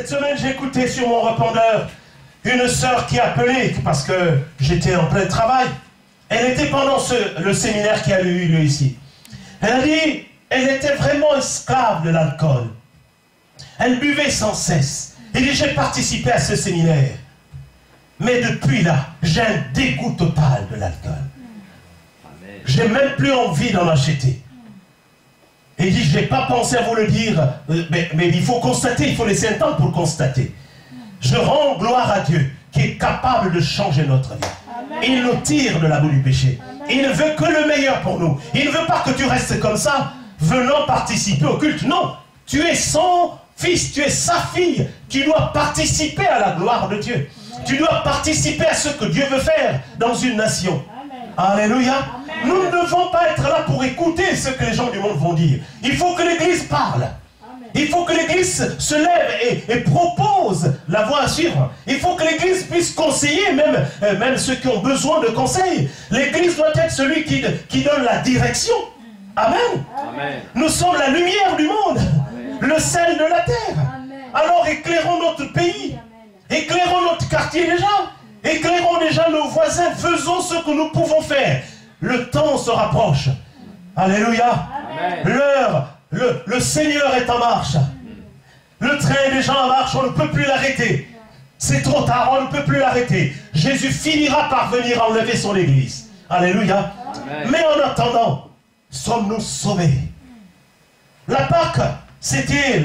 Cette semaine, j'ai écouté sur mon répondeur une sœur qui appelait, parce que j'étais en plein travail. Elle était pendant le séminaire qui a eu lieu ici. Elle a dit, elle était vraiment esclave de l'alcool. Elle buvait sans cesse. Elle dit, j'ai participé à ce séminaire. Mais depuis là, j'ai un dégoût total de l'alcool. J'ai même plus envie d'en acheter. Et il dit, je n'ai pas pensé à vous le dire, mais il faut constater, il faut laisser un temps pour constater. Je rends gloire à Dieu qui est capable de changer notre vie. Amen. Il nous tire de la boue du péché. Amen. Il ne veut que le meilleur pour nous. Il ne veut pas que tu restes comme ça, venant participer au culte. Non, tu es son fils, tu es sa fille. Tu dois participer à la gloire de Dieu. Amen. Tu dois participer à ce que Dieu veut faire dans une nation. Amen. Alléluia. Amen. Nous ne devons pas être là pour écouter ce que les gens du monde vont dire. Il faut que l'Église parle. Il faut que l'Église se lève et propose la voie à suivre. Il faut que l'Église puisse conseiller même ceux qui ont besoin de conseils. L'Église doit être celui qui donne la direction. Amen. Amen. Nous sommes la lumière du monde, Amen. Le sel de la terre. Amen. Alors éclairons notre pays, Amen. Éclairons notre quartier déjà, éclairons déjà nos voisins, faisons ce que nous pouvons faire. Le temps se rapproche. Alléluia. L'heure. Le Seigneur est en marche. Le train est déjà en marche, on ne peut plus l'arrêter. C'est trop tard, on ne peut plus l'arrêter. Jésus finira par venir enlever son Église. Alléluia. Amen. Mais en attendant, sommes-nous sauvés? La Pâque, c'était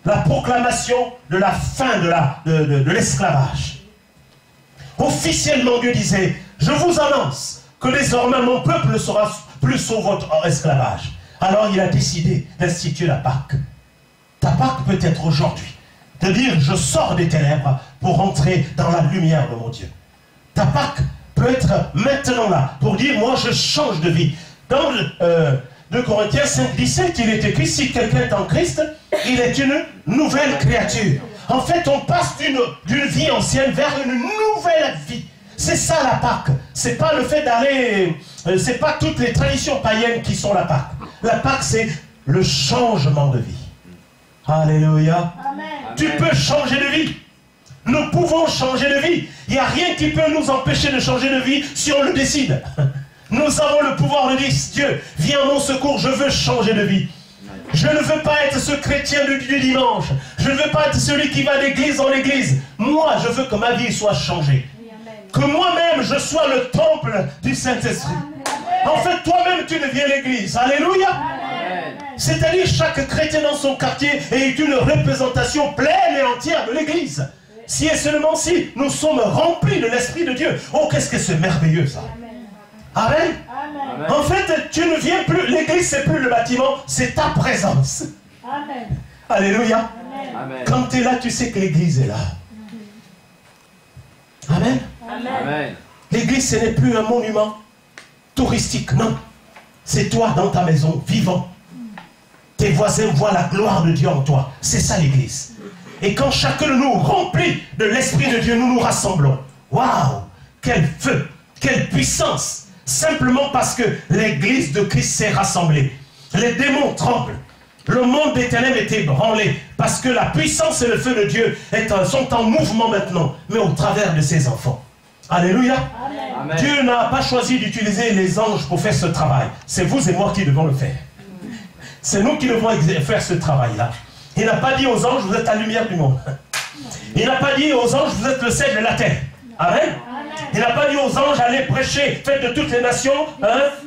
la proclamation de la fin de l'esclavage. Officiellement, Dieu disait, je vous annonce que désormais mon peuple ne sera plus sous votre esclavage. Alors il a décidé d'instituer la Pâque. Ta Pâque peut être aujourd'hui. De dire, je sors des ténèbres pour entrer dans la lumière de mon Dieu. Ta Pâque peut être maintenant là, pour dire, moi je change de vie. Dans 2 Corinthiens 5, 17, il est écrit, si quelqu'un est en Christ, il est une nouvelle créature. En fait, on passe d'une vie ancienne vers une nouvelle vie. C'est ça la Pâque. C'est pas le fait d'aller... c'est pas toutes les traditions païennes qui sont la Pâque. La Pâque, c'est le changement de vie. Alléluia. Amen. Tu peux changer de vie. Nous pouvons changer de vie. Il n'y a rien qui peut nous empêcher de changer de vie si on le décide. Nous avons le pouvoir de dire, Dieu, viens à mon secours, je veux changer de vie. Je ne veux pas être ce chrétien du dimanche. Je ne veux pas être celui qui va d'église en église. Moi, je veux que ma vie soit changée. Que moi-même, je sois le temple du Saint-Esprit. En fait, toi-même, tu deviens l'église. Alléluia. C'est-à-dire, chaque chrétien dans son quartier est une représentation pleine et entière de l'église. Si et seulement si nous sommes remplis de l'Esprit de Dieu. Oh, qu'est-ce que c'est merveilleux, ça. Amen. Amen. En fait, tu ne viens plus, l'église, c'est plus le bâtiment, c'est ta présence. Amen. Alléluia. Amen. Quand tu es là, tu sais que l'église est là. Amen. Amen. L'église, ce n'est plus un monument touristique, non. C'est toi dans ta maison, vivant. Tes voisins voient la gloire de Dieu en toi. C'est ça l'église. Et quand chacun de nous, rempli de l'Esprit de Dieu, nous nous rassemblons. Waouh! Quel feu! Quelle puissance! Simplement parce que l'église de Christ s'est rassemblée. Les démons tremblent. Le monde des ténèbres est ébranlé. Parce que la puissance et le feu de Dieu sont en mouvement maintenant. Mais au travers de ses enfants. Alléluia. Amen. Dieu n'a pas choisi d'utiliser les anges pour faire ce travail. C'est vous et moi qui devons le faire. C'est nous qui devons faire ce travail-là. Il n'a pas dit aux anges, vous êtes la lumière du monde. Il n'a pas dit aux anges, vous êtes le sel de la terre. Amen. Il n'a pas dit aux anges, allez prêcher, faites de toutes les nations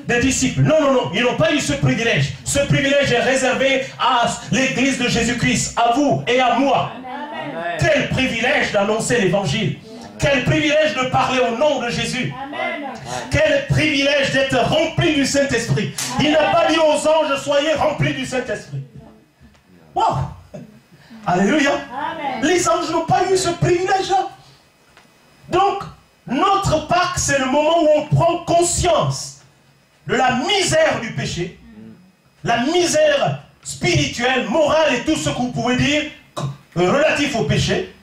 des disciples. Non, non, non, ils n'ont pas eu ce privilège. Ce privilège est réservé à l'église de Jésus-Christ, à vous et à moi. Amen. Quel privilège d'annoncer l'évangile. Quel privilège de parler au nom de Jésus. Amen. Quel privilège d'être rempli du Saint-Esprit. Il n'a pas dit aux anges, soyez remplis du Saint-Esprit. Wow. Alléluia. Amen. Les anges n'ont pas eu ce privilège-là. Donc, notre Pâque, c'est le moment où on prend conscience de la misère du péché, la misère spirituelle, morale et tout ce que vous pouvez dire relatif au péché.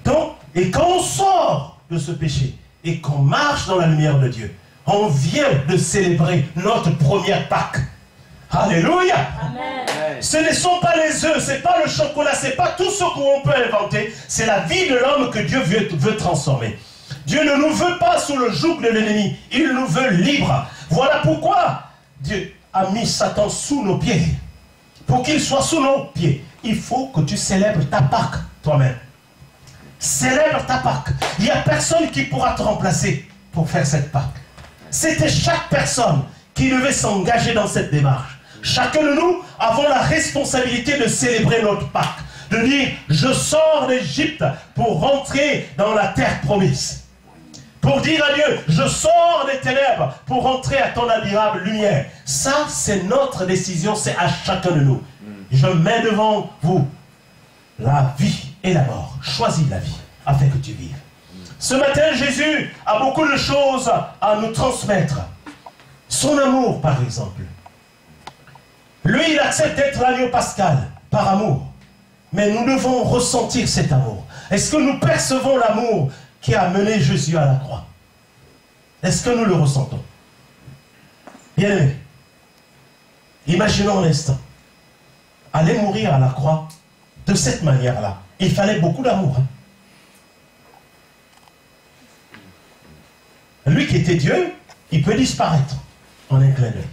Donc, et quand on sort de ce péché et qu'on marche dans la lumière de Dieu, on vient de célébrer notre première Pâque. Alléluia. Amen. Ce ne sont pas les œufs, ce n'est pas le chocolat, ce n'est pas tout ce qu'on peut inventer. C'est la vie de l'homme que Dieu veut transformer. Dieu ne nous veut pas sous le joug de l'ennemi. Il nous veut libres. Voilà pourquoi Dieu a mis Satan sous nos pieds. Pour qu'il soit sous nos pieds, il faut que tu célèbres ta Pâque toi-même. Célèbre ta Pâque. Il n'y a personne qui pourra te remplacer pour faire cette Pâque. C'était chaque personne qui devait s'engager dans cette démarche. Chacun de nous avons la responsabilité de célébrer notre Pâque. De dire, je sors d'Égypte pour rentrer dans la terre promise. Pour dire à Dieu, je sors des ténèbres pour rentrer à ton admirable lumière. Ça, c'est notre décision, c'est à chacun de nous. Je mets devant vous la vie et la mort. Choisis la vie afin que tu vives. Ce matin, Jésus a beaucoup de choses à nous transmettre. Son amour, par exemple. Lui, il accepte d'être l'agneau pascal, par amour. Mais nous devons ressentir cet amour. Est-ce que nous percevons l'amour qui a mené Jésus à la croix? Est-ce que nous le ressentons? Bien aimé, imaginons un instant. Aller mourir à la croix de cette manière-là. Il fallait beaucoup d'amour. Hein? Lui qui était Dieu, il peut disparaître en un clin d'œil.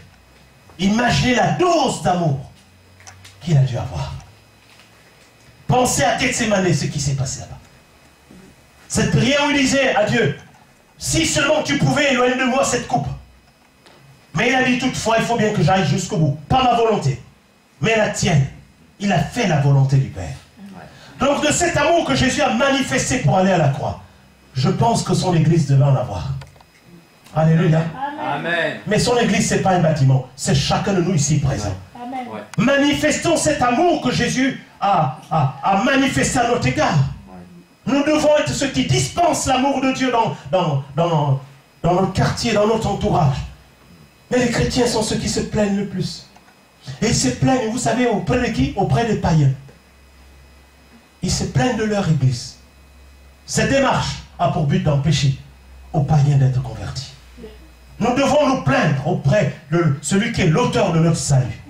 Imaginez la dose d'amour qu'il a dû avoir. Pensez à Gethsémane, ce qui s'est passé là-bas. Cette prière où il disait à Dieu, si seulement tu pouvais éloigner de moi cette coupe. Mais il a dit toutefois, il faut bien que j'aille jusqu'au bout. Pas ma volonté, mais la tienne. Il a fait la volonté du Père. Donc de cet amour que Jésus a manifesté pour aller à la croix, je pense que son église devait en avoir. Alléluia. Amen. Mais son église, ce n'est pas un bâtiment, c'est chacun de nous ici présents. Amen. Ouais. Manifestons cet amour que Jésus a manifesté à notre égard. Nous devons être ceux qui dispensent l'amour de Dieu dans notre quartier, dans notre entourage. Mais les chrétiens sont ceux qui se plaignent le plus. Et ils se plaignent, vous savez, auprès de qui? Auprès des païens. Ils se plaignent de leur église. Cette démarche a pour but d'empêcher aux païens d'être convertis. Nous devons nous plaindre auprès de celui qui est l'auteur de notre salut.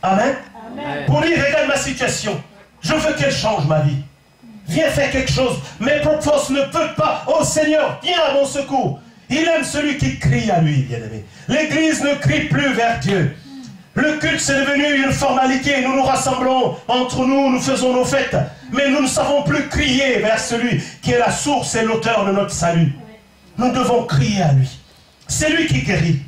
Amen. Amen. Pour lui, regarde ma situation. Je veux qu'elle change ma vie. Viens faire quelque chose. Mes propres forces ne peuvent pas. Oh Seigneur, viens à mon secours. Il aime celui qui crie à lui, bien-aimé. L'Église ne crie plus vers Dieu. Le culte, c'est devenu une formalité. Nous nous rassemblons entre nous, nous faisons nos fêtes. Mais nous ne savons plus crier vers celui qui est la source et l'auteur de notre salut. Nous devons crier à lui. C'est lui qui guérit.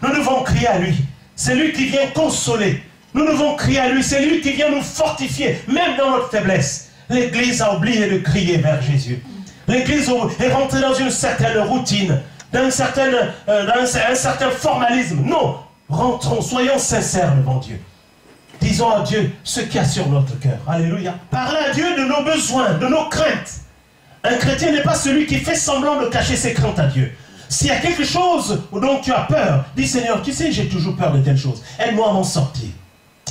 Nous devons crier à lui. C'est lui qui vient consoler. Nous devons crier à lui. C'est lui qui vient nous fortifier, même dans notre faiblesse. L'Église a oublié de crier vers Jésus. L'Église est rentrée dans une certaine routine, dans un certain formalisme. Non, rentrons, soyons sincères devant Dieu. Disons à Dieu ce qu'il y a sur notre cœur. Alléluia. Parlez à Dieu de nos besoins, de nos craintes. Un chrétien n'est pas celui qui fait semblant de cacher ses craintes à Dieu. S'il y a quelque chose dont tu as peur, dis Seigneur, tu sais, j'ai toujours peur de telle chose. Aide-moi à m'en sortir.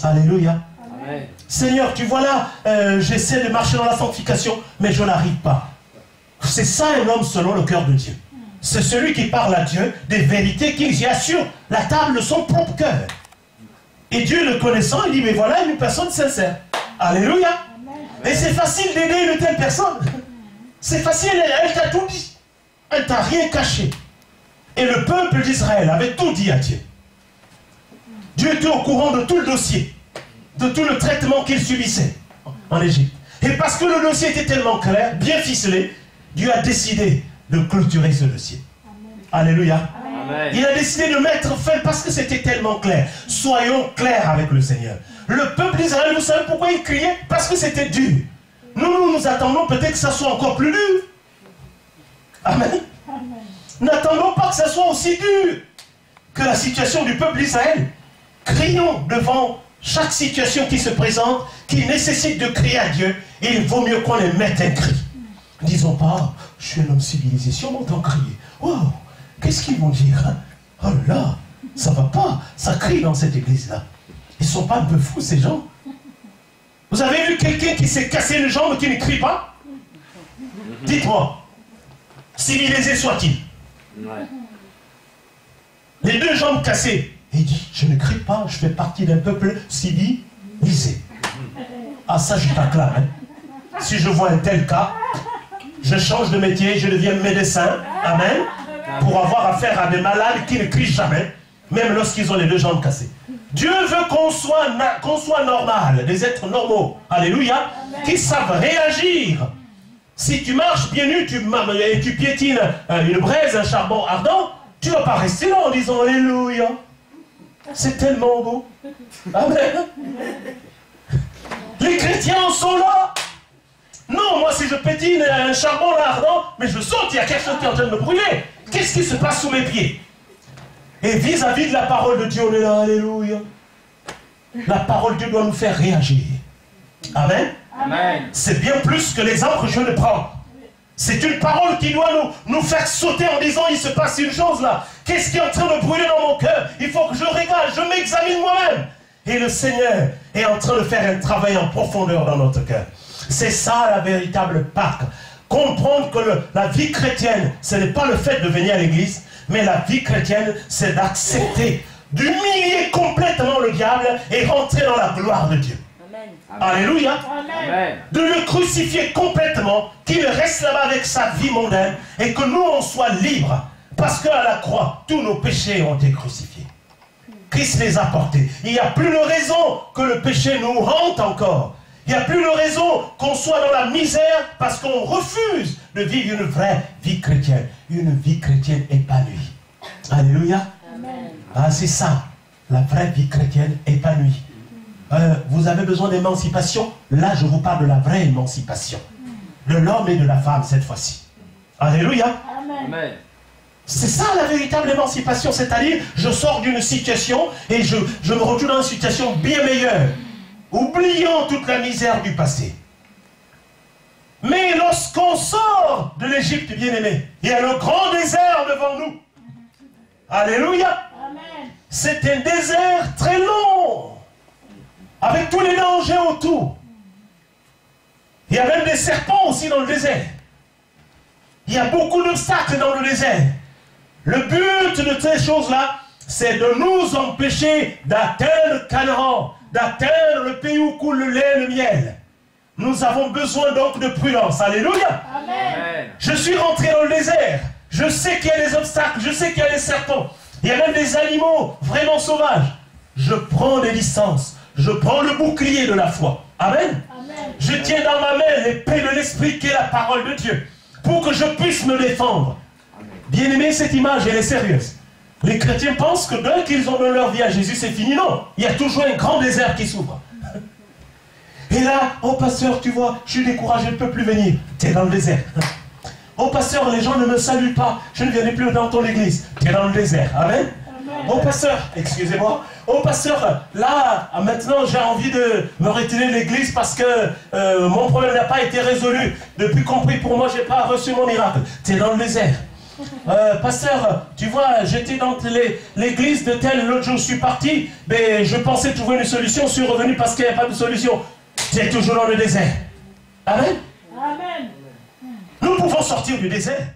Alléluia. Amen. Seigneur, tu vois là, j'essaie de marcher dans la sanctification, mais je n'arrive pas. C'est ça un homme selon le cœur de Dieu. C'est celui qui parle à Dieu des vérités qu'il y assure la table de son propre cœur. Et Dieu le connaissant, il dit, mais voilà une personne sincère. Alléluia. Et c'est facile d'aider une telle personne. C'est facile, elle t'a tout dit. Elle t'a rien caché. Et le peuple d'Israël avait tout dit à Dieu. Dieu était au courant de tout le dossier, de tout le traitement qu'il subissait en Égypte. Et parce que le dossier était tellement clair, bien ficelé, Dieu a décidé de clôturer ce dossier. Amen. Alléluia. Amen. Il a décidé de mettre fin parce que c'était tellement clair. Soyons clairs avec le Seigneur. Le peuple d'Israël, vous savez pourquoi il criait? Parce que c'était dur. Nous attendons peut-être que ça soit encore plus dur. Amen. N'attendons pas que ça soit aussi dur que la situation du peuple d'Israël. Crions devant chaque situation qui se présente, qui nécessite de crier à Dieu. Et il vaut mieux qu'on les mette un cri. Disons pas, je suis un homme civilisé, si on m'entend crier, oh, qu'est-ce qu'ils vont dire? Oh là, ça va pas, ça crie dans cette église-là. Ils sont pas un peu fous, ces gens? Vous avez vu quelqu'un qui s'est cassé les jambes qui ne crie pas? Dites-moi, civilisé soit-il. Ouais. Les deux jambes cassées. Et il dit, je ne crie pas, je fais partie d'un peuple civil. Lisez. Ah, ça, je t'acclame. Hein. Si je vois un tel cas, je change de métier, je deviens médecin. Amen. Pour avoir affaire à des malades qui ne crient jamais, même lorsqu'ils ont les deux jambes cassées. Dieu veut qu'on soit normal, des êtres normaux. Alléluia. Qui savent réagir. Si tu marches bien nu et tu piétines une braise, un charbon ardent, tu ne vas pas rester là en disant Alléluia. C'est tellement beau. Amen. Les chrétiens sont là. Non, moi si je pétine un charbon ardent, mais je saute, il y a quelque chose qui est en train de me brûler. Qu'est-ce qui se passe sous mes pieds? Et vis-à-vis de la parole de Dieu, on est là, alléluia. La parole de Dieu doit nous faire réagir. Amen. Amen. C'est bien plus que l'exemple que je viens de prendre. C'est une parole qui doit nous faire sauter en disant, il se passe une chose là. Qu'est-ce qui est en train de brûler dans mon cœur? Il faut que je regarde, je m'examine moi-même. Et le Seigneur est en train de faire un travail en profondeur dans notre cœur. C'est ça la véritable Pâque. Comprendre que la vie chrétienne, ce n'est pas le fait de venir à l'église, mais la vie chrétienne, c'est d'accepter, d'humilier complètement le diable et rentrer dans la gloire de Dieu. Amen. Alléluia. Amen. De le crucifier complètement, qu'il reste là-bas avec sa vie mondaine et que nous, on soit libres. Parce qu'à la croix, tous nos péchés ont été crucifiés. Christ les a portés. Il n'y a plus de raison que le péché nous hante encore. Il n'y a plus de raison qu'on soit dans la misère parce qu'on refuse de vivre une vraie vie chrétienne. Une vie chrétienne épanouie. Alléluia. Ah, c'est ça, la vraie vie chrétienne épanouie. Vous avez besoin d'émancipation? Là, je vous parle de la vraie émancipation. De l'homme et de la femme cette fois-ci. Alléluia. Amen. C'est ça la véritable émancipation. C'est-à-dire, je sors d'une situation et je me retrouve dans une situation bien meilleure. Oubliant toute la misère du passé. Mais lorsqu'on sort de l'Égypte, bien-aimé, il y a le grand désert devant nous. Alléluia. C'est un désert très long, avec tous les dangers autour. Il y a même des serpents aussi dans le désert. Il y a beaucoup d'obstacles dans le désert. Le but de ces choses-là, c'est de nous empêcher d'atteindre Canaan, d'atteindre le pays où coule le lait et le miel. Nous avons besoin donc de prudence. Alléluia. Amen. Je suis rentré dans le désert. Je sais qu'il y a des obstacles. Je sais qu'il y a des serpents. Il y a même des animaux vraiment sauvages. Je prends des distances. Je prends le bouclier de la foi. Amen. Amen. Je tiens dans ma main l'épée de l'esprit qui est la parole de Dieu. Pour que je puisse me défendre. Bien aimé, cette image, elle est sérieuse. Les chrétiens pensent que dès qu'ils ont donné leur vie à Jésus, c'est fini. Non, il y a toujours un grand désert qui s'ouvre. Et là, oh pasteur, tu vois, je suis découragé, je ne peux plus venir. Tu es dans le désert. Oh pasteur, les gens ne me saluent pas, je ne viendrai plus dans ton église. Tu es dans le désert. Amen. Oh pasteur, excusez-moi. Oh pasteur, là, maintenant j'ai envie de me retirer de l'église parce que mon problème n'a pas été résolu. Depuis qu'on prie pour moi, je n'ai pas reçu mon miracle. Tu es dans le désert. Pasteur, tu vois, j'étais dans l'église de tel, l'autre jour je suis parti, mais je pensais trouver une solution, je suis revenu parce qu'il n'y a pas de solution. Tu es toujours dans le désert. Amen. Amen. Nous pouvons sortir du désert.